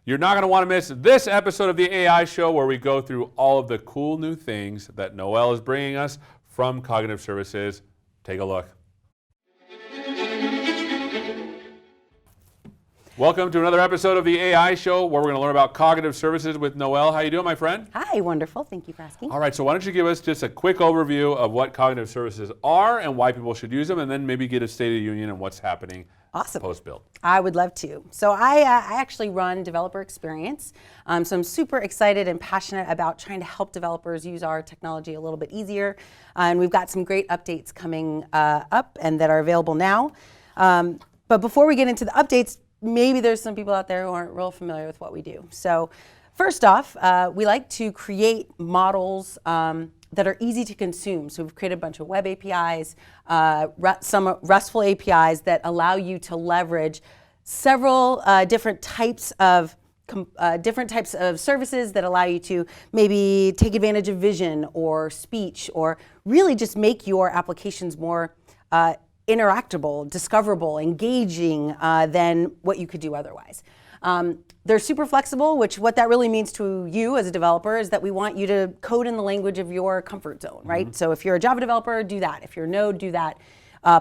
You're not going to want to miss this episode of the AI Show where we go through all of the cool new things that Noel is bringing us from Cognitive Services. Take a look. Welcome to another episode of the AI Show where we're going to learn about cognitive services with Noel. How you doing, my friend? Hi, wonderful. Thank you for asking. All right, so why don't you give us just a quick overview of what cognitive services are and why people should use them, and then maybe get a State of the Union and what's happening post-build. I would love to. So I actually run developer experience. So I'm super excited and passionate about trying to help developers use our technology a little bit easier. And we've got some great updates coming up and that are available now. But before we get into the updates, maybe there's some people out there who aren't real familiar with what we do. So first off, we like to create models that are easy to consume. So we've created a bunch of web APIs, some RESTful APIs that allow you to leverage several different types of services that allow you to maybe take advantage of vision or speech, or really just make your applications more interactable, discoverable, engaging than what you could do otherwise. They're super flexible, which what that really means to you as a developer is that we want you to code in the language of your comfort zone, right? Mm-hmm. So if you're a Java developer, do that. If you're Node, do that.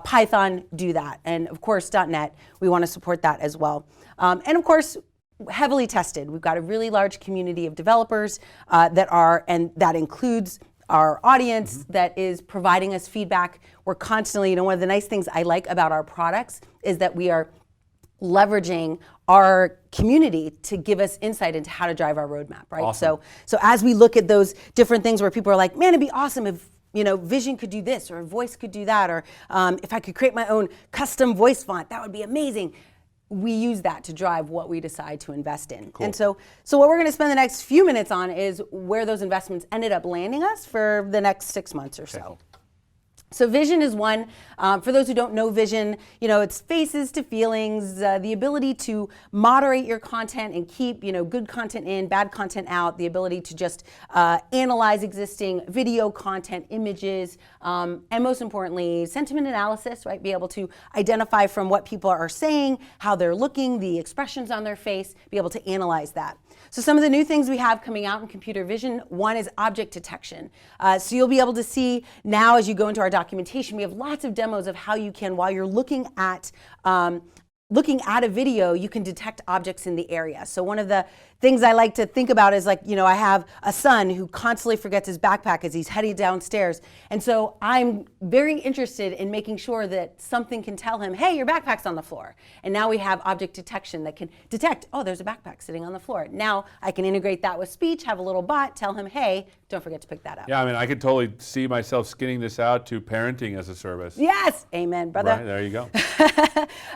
Python, do that. And of course, .NET, we want to support that as well. And of course, heavily tested. We've got a really large community of developers and that includes our audience that is providing us feedback. We're constantly, one of the nice things I like about our products is that we are leveraging our community to give us insight into how to drive our roadmap, right? Awesome. So as we look at those different things where people are like, man, it'd be awesome if vision could do this, or voice could do that, or if I could create my own custom voice font, that would be amazing. We use that to drive what we decide to invest in. Cool. And so what we're going to spend the next few minutes on is where those investments ended up landing us for the next 6 months or so. Okay. So vision is one. For those who don't know vision, it's faces to feelings, the ability to moderate your content and keep, good content in, bad content out, the ability to just analyze existing video content, images, and most importantly, sentiment analysis, right? Be able to identify from what people are saying, how they're looking, the expressions on their face, be able to analyze that. So some of the new things we have coming out in computer vision, one is object detection. So you'll be able to see now as you go into our documentation, we have lots of demos of how you can, while you're looking at a video, you can detect objects in the area. So one of the things I like to think about is I have a son who constantly forgets his backpack as he's heading downstairs. And so I'm very interested in making sure that something can tell him, hey, your backpack's on the floor. And now we have object detection that can detect, oh, there's a backpack sitting on the floor. Now I can integrate that with speech, have a little bot, tell him, hey, don't forget to pick that up. Yeah, I could totally see myself skinning this out to parenting as a service. Yes, amen, brother. Right, there you go.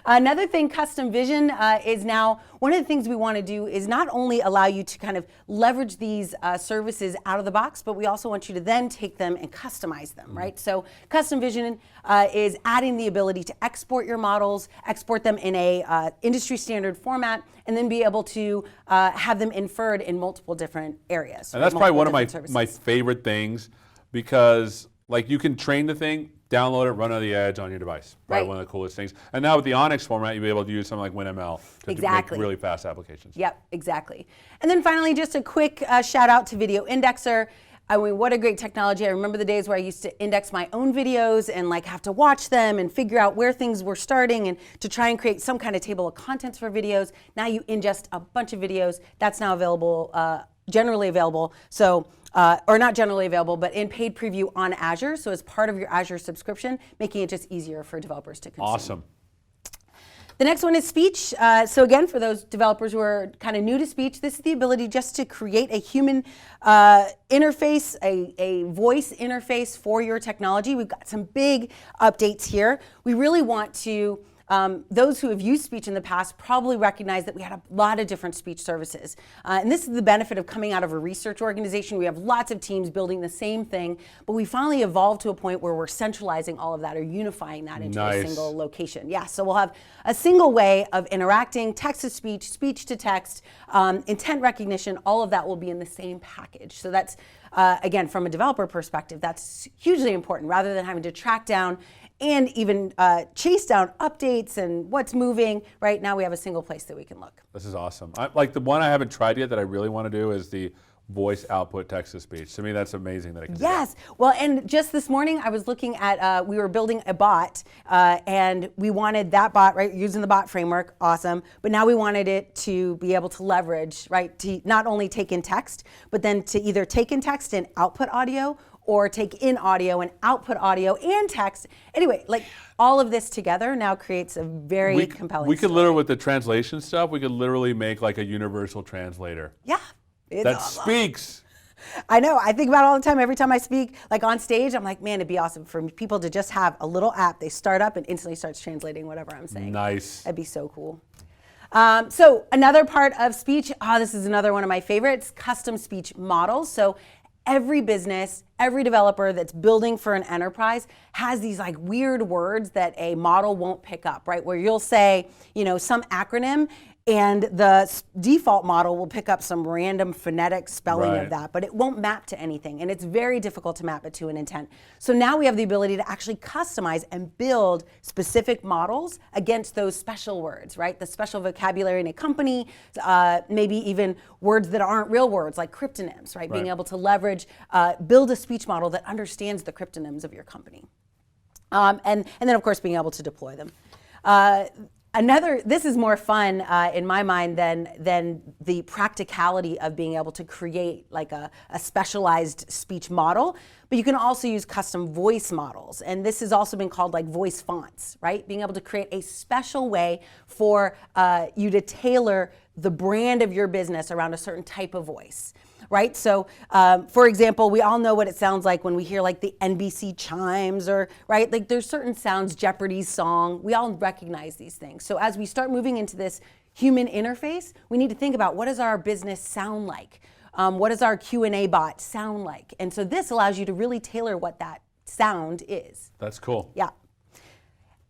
Another thing, custom vision is now, one of the things we want to do is not only allow you to kind of leverage these services out of the box, but we also want you to then take them and customize them, right? So custom vision is adding the ability to export your models, export them in a industry standard format, and then be able to have them inferred in multiple different areas. And that's probably one of my favorite things, because you can train the thing, download it, run on the edge on your device. Right. One of the coolest things. And now with the Onyx format, you'll be able to use something like WinML to make really fast applications. Yep, exactly. And then finally, just a quick shout out to Video Indexer. What a great technology. I remember the days where I used to index my own videos and have to watch them and figure out where things were starting and to try and create some kind of table of contents for videos. Now you ingest a bunch of videos. That's now available, generally available. So, or not generally available, but in paid preview on Azure. So as part of your Azure subscription, making it just easier for developers to consume. Awesome. The next one is speech. So again, for those developers who are kind of new to speech, this is the ability just to create a human interface, a voice interface for your technology. We've got some big updates here. We really want to Those who have used speech in the past probably recognize that we had a lot of different speech services. And this is the benefit of coming out of a research organization. We have lots of teams building the same thing, but we finally evolved to a point where we're centralizing all of that or unifying that into a single location. Yeah, so we'll have a single way of interacting, text to speech, speech to text, intent recognition, all of that will be in the same package. So that's, again, from a developer perspective, that's hugely important. Rather than having to track down and even chase down updates and what's moving. Right now we have a single place that we can look. This is awesome. Like the one I haven't tried yet that I really want to do is the voice output text to speech. To me, that's amazing that it can do that. Yes. Well, and just this morning I was looking at, we were building a bot and we wanted that bot, right, using the bot framework, awesome. But now we wanted it to be able to leverage, right, to not only take in text, but then to either take in text and output audio, or take in audio and output audio and text. Anyway, like all of this together now creates a very compelling We could story. literally, with the translation stuff, we could literally make like a universal translator. Yeah. That speaks. I know. I think about it all the time. Every time I speak, like on stage, I'm like, man, it'd be awesome for people to just have a little app. They start up and instantly starts translating whatever I'm saying. Nice. That'd be so cool. So another part of speech, this is another one of my favorites, custom speech models. So every business, every developer that's building for an enterprise has these like weird words that a model won't pick up, right? Where you'll say, some acronym and the default model will pick up some random phonetic spelling of that, but it won't map to anything. And it's very difficult to map it to an intent. So now we have the ability to actually customize and build specific models against those special words, right? The special vocabulary in a company, maybe even words that aren't real words like cryptonyms, right? Being able to leverage, build a speech model that understands the cryptonyms of your company. And then of course being able to deploy them. This is more fun in my mind than the practicality of being able to create like a specialized speech model, but you can also use custom voice models. And this has also been called like voice fonts, right? Being able to create a special way for you to tailor the brand of your business around a certain type of voice. Right? So, for example, we all know what it sounds like when we hear like the NBC chimes or, right? Like there's certain sounds, Jeopardy's song, we all recognize these things. So as we start moving into this human interface, we need to think about what does our business sound like? What does our Q&A bot sound like? And so this allows you to really tailor what that sound is. That's cool. Yeah.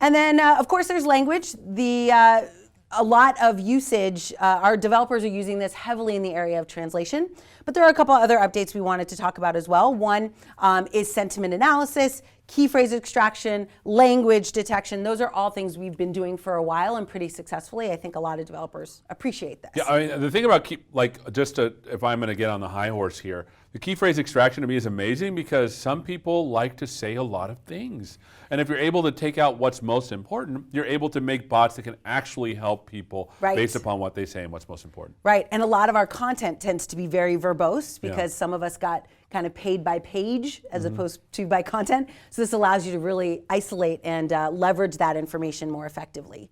And then, of course, there's language. A lot of usage, our developers are using this heavily in the area of translation, but there are a couple other updates we wanted to talk about as well. One is sentiment analysis, key phrase extraction, language detection. Those are all things we've been doing for a while and pretty successfully. I think a lot of developers appreciate this. Yeah, I mean, the thing about if I'm going to get on the high horse here, the key phrase extraction to me is amazing because some people like to say a lot of things. And if you're able to take out what's most important, you're able to make bots that can actually help people based upon what they say and what's most important. Right, and a lot of our content tends to be very verbose because some of us got kind of paid by page as opposed to by content. So this allows you to really isolate and leverage that information more effectively.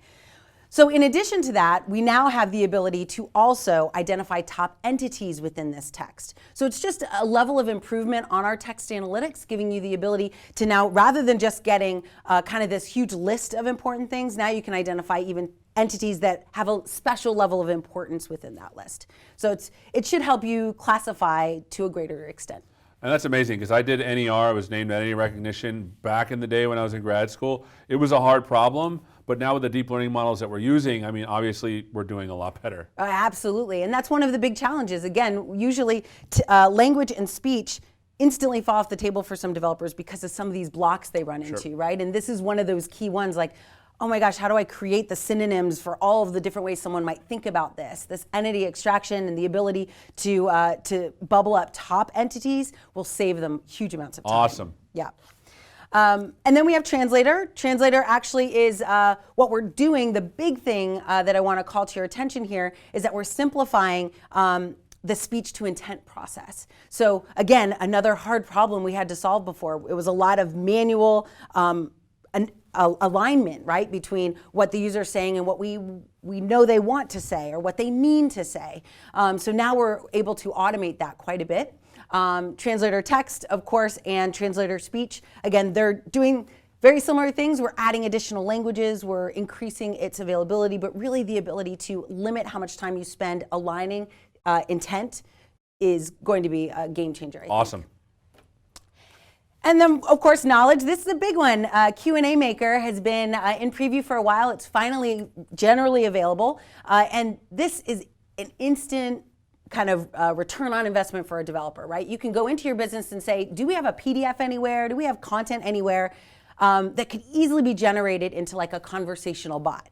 So in addition to that, we now have the ability to also identify top entities within this text. So it's just a level of improvement on our text analytics, giving you the ability to now, rather than just getting kind of this huge list of important things, now you can identify even entities that have a special level of importance within that list. So it should help you classify to a greater extent. And that's amazing because I did NER, I was named entity recognition back in the day when I was in grad school. It was a hard problem, but now with the deep learning models that we're using, I mean, obviously we're doing a lot better. Absolutely, and that's one of the big challenges. Again, usually language and speech instantly fall off the table for some developers because of some of these blocks they run into, right? And this is one of those key ones like, oh my gosh, how do I create the synonyms for all of the different ways someone might think about this? This entity extraction and the ability to bubble up top entities will save them huge amounts of time. Awesome. Yeah. And then we have translator. Translator actually is what we're doing. The big thing that I want to call to your attention here is that we're simplifying the speech to intent process. So again, another hard problem we had to solve before. It was a lot of manual alignment, right, between what the user is saying and what we know they want to say or what they mean to say. So now we're able to automate that quite a bit. Translator text, of course, and translator speech. Again, they're doing very similar things. We're adding additional languages, we're increasing its availability, but really the ability to limit how much time you spend aligning intent is going to be a game changer, I think. Awesome. And then, of course, knowledge. This is a big one. Q&A Maker has been in preview for a while. It's finally generally available. And this is an instant kind of return on investment for a developer, right? You can go into your business and say, do we have a PDF anywhere? Do we have content anywhere? that could easily be generated into like a conversational bot.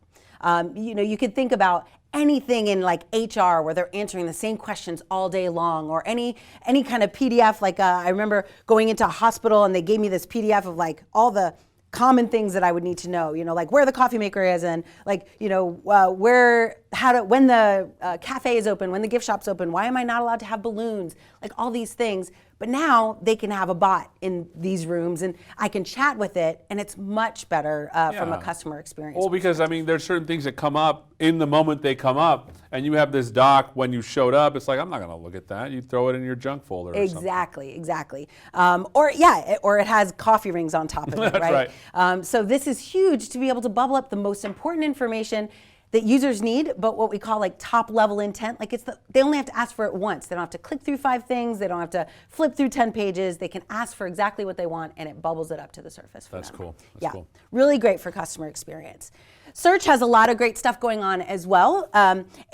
You could think about anything in like HR where they're answering the same questions all day long, or any kind of PDF. Like I remember going into a hospital and they gave me this PDF of like all the common things that I would need to know, like where the coffee maker is, and like, when the cafe is open, when the gift shop's open, why am I not allowed to have balloons, like all these things. But now they can have a bot in these rooms and I can chat with it, and it's much better from a customer experience. Well, because I mean, there's certain things that come up in the moment they come up, and you have this doc when you showed up. It's like, I'm not going to look at that. You throw it in your junk folder. Exactly. Or it has coffee rings on top of it, That's right? So this is huge to be able to bubble up the most important information that users need, but what we call like top level intent. Like they only have to ask for it once. They don't have to click through 5 things. They don't have to flip through 10 pages. They can ask for exactly what they want, and it bubbles it up to the surface for them. That's cool. That's cool. Really great for customer experience. Search has a lot of great stuff going on as well.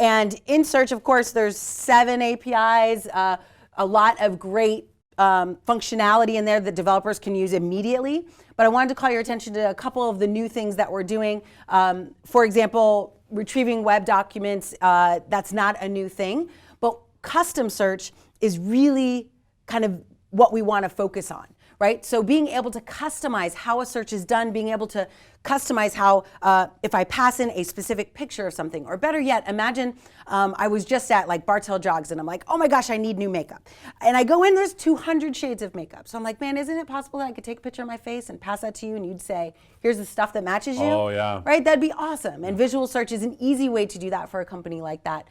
And in Search, of course, there's 7 APIs, a lot of great functionality in there that developers can use immediately. But I wanted to call your attention to a couple of the new things that we're doing. For example, retrieving web documents, that's not a new thing. But custom search is really kind of what we want to focus on, right? So being able to customize how a search is done, being able to customize how, if I pass in a specific picture of something, or better yet, imagine I was just at like Bartell Jogs and I'm like, oh my gosh, I need new makeup. And I go in, there's 200 shades of makeup. So I'm like, man, isn't it possible that I could take a picture of my face and pass that to you and you'd say, here's the stuff that matches you? Oh yeah. Right, that'd be awesome. And visual search is an easy way to do that for a company like that.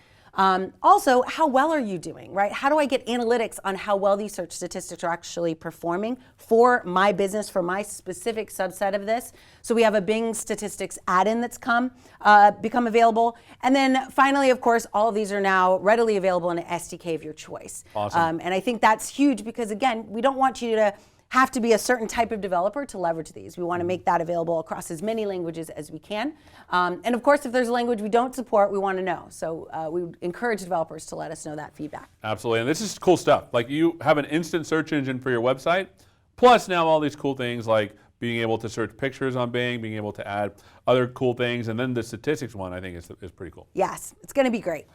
Also, how well are you doing, right? How do I get analytics on how well these search statistics are actually performing for my business, for my specific subset of this? So we have a Bing Statistics add-in that's become available. And then finally, of course, all of these are now readily available in an SDK of your choice. Awesome. And I think that's huge because, again, we don't want you to have to be a certain type of developer to leverage these. We want to make that available across as many languages as we can. And of course, if there's a language we don't support, we want to know. So we would encourage developers to let us know that feedback. Absolutely, and this is cool stuff. Like you have an instant search engine for your website, plus now all these cool things like being able to search pictures on Bing, being able to add other cool things, and then the statistics one I think is pretty cool. Yes, it's going to be great.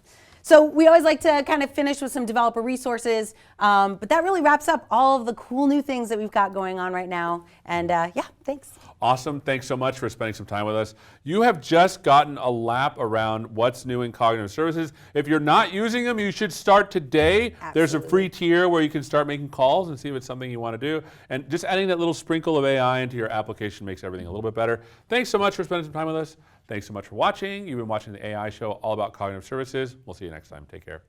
So we always like to kind of finish with some developer resources, but that really wraps up all of the cool new things that we've got going on right now. And yeah, thanks. Awesome. Thanks so much for spending some time with us. You have just gotten a lap around what's new in cognitive services. If you're not using them, you should start today. Absolutely. There's a free tier where you can start making calls and see if it's something you want to do. And just adding that little sprinkle of AI into your application makes everything a little bit better. Thanks so much for spending some time with us. Thanks so much for watching. You've been watching the AI show all about cognitive services. We'll see you next time. Take care.